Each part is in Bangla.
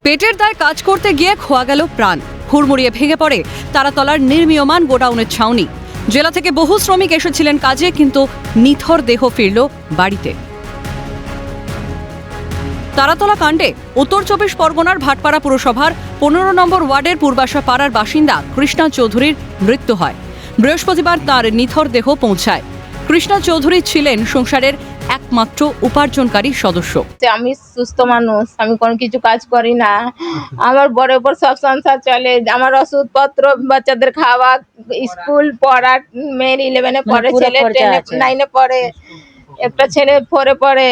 পেটের দায় কাজ করতে গিয়ে খোয়া গেল প্রাণ। হুড়মুড়িয়ে ভেঙে পড়ে তারাতলার নির্মীয়মান গোডাউনের ছাউনি। জেলা থেকে বহু শ্রমিক এসেছিলেন কাজে, কিন্তু নিথর দেহ ফিরল বাড়িতে। তারাতলা কাণ্ডে উত্তর 24 পরগনার ভাটপাড়া পুরসভার 15 নম্বর ওয়ার্ডের পূর্বাশা পাড়ার বাসিন্দা কৃষ্ণা চৌধুরীর মৃত্যু হয়। বৃহস্পতিবার তার নিথর দেহ পৌঁছায়। কৃষ্ণা চৌধুরী ছিলেন সংসারের একমাত্র উপার্জনকারী সদস্য। আমি সুস্থ মানুষ, আমি কোনো কিছু কাজ করি না। আমার বড় উপর সব সংসার চলে। আমার ওষুধপত্র, বাচ্চাদের খাওয়া, স্কুল পড়া, মেয়ের 11-এ পড়ে, ছেলে 9-এ পড়ে, একটা ছেলে 4-এ পড়ে।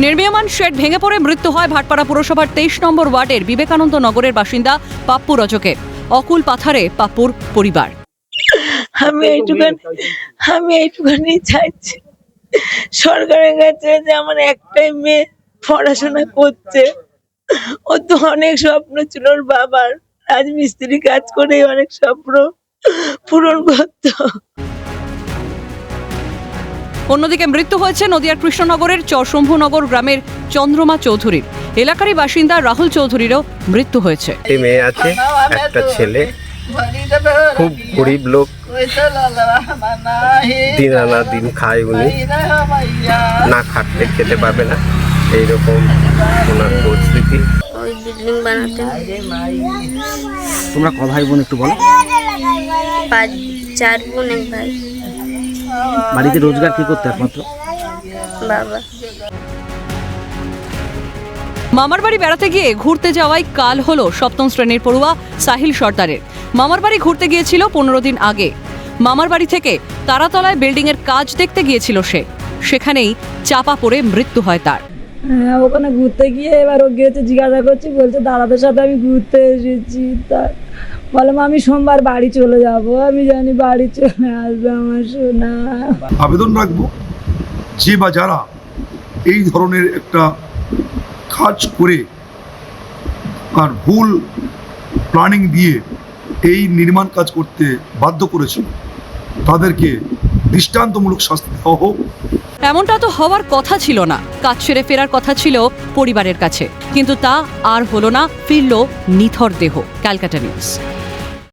নির্মীয়মান শেড ভেঙে পড়ে মৃত্যু হয় ভাটপাড়া পুরসভার 23 নম্বর ওয়ার্ডের বিবেকানন্দ নগরের বাসিন্দা পাপ্পু রজকের। অকুল পাথারে পাপ্পুর পরিবার। আমি এইটুখানি চাইছি সরকারের কাছে যে আমার একটাই মেয়ে পড়াশোনা করছে। ও তো অনেক স্বপ্ন ছিল, ওর বাবার রাজমিস্ত্রি কাজ করে অনেক স্বপ্ন পূরণ করতো। অন্যদিকে মৃত্যু হয়েছে নদিয়ার কৃষ্ণনগরের চরশম্ভুনগর গ্রামের চন্দ্রমা চৌধুরীর। এলাকারই বাসিন্দা রাহুল চৌধুরীরও মৃত্যু হয়েছে। মেয়ে আছে, একটা ছেলে, খুব গরিব লোক, দিন আনা দিন খায়, উনি না খাটলে খেতে পাবে না, এইরকম ওনার পরিস্থিতি। তোমরা ক ভাই বোন একটু বলো? 4 বোন 1 ভাই। বাড়িতে রোজগার কি করতে একমাত্র? বাবা। মামার বাড়ি বেড়াতে গিয়ে ঘুরতে যাওয়ায় কাল হলো 7ম শ্রেণীর পড়ুয়া সাহিল সর্দারের। মামার বাড়ি ঘুরতে গিয়েছিল 15 দিন আগে। মামার বাড়ি থেকে তারাতলায় বিল্ডিং এর কাজ দেখতে গিয়েছিল সে। সেখানেই চাপা পড়ে মৃত্যু হয় তার। ওখানে ঘুরতে গিয়ে এবার ও গিয়েছে, জিজ্ঞাসা করছি, বলছে দাদাদের সাথে আমি ঘুরতে এসেছি। তার বললাম আমি সোমবার বাড়ি চলে যাব, আমি জানি বাড়ি চলে আসবে আমার সোনা। আবেদন রাখবো যে বা যারা এই ধরনের একটা কাজ করে আর ভুল প্ল্যানিং দিয়ে এই নির্মাণ কাজ করতে বাধ্য করেছিল, তাদেরকে দৃষ্টান্তমূলক শাস্তি দেওয়া হোক। এমনটা তো হওয়ার কথা ছিল না। কাজ ছেড়ে ফেরার কথা ছিল পরিবারের কাছে, কিন্তু তা আর হলো না। ফিরল নিথর দেহ। ক্যালকাটা নিউজ।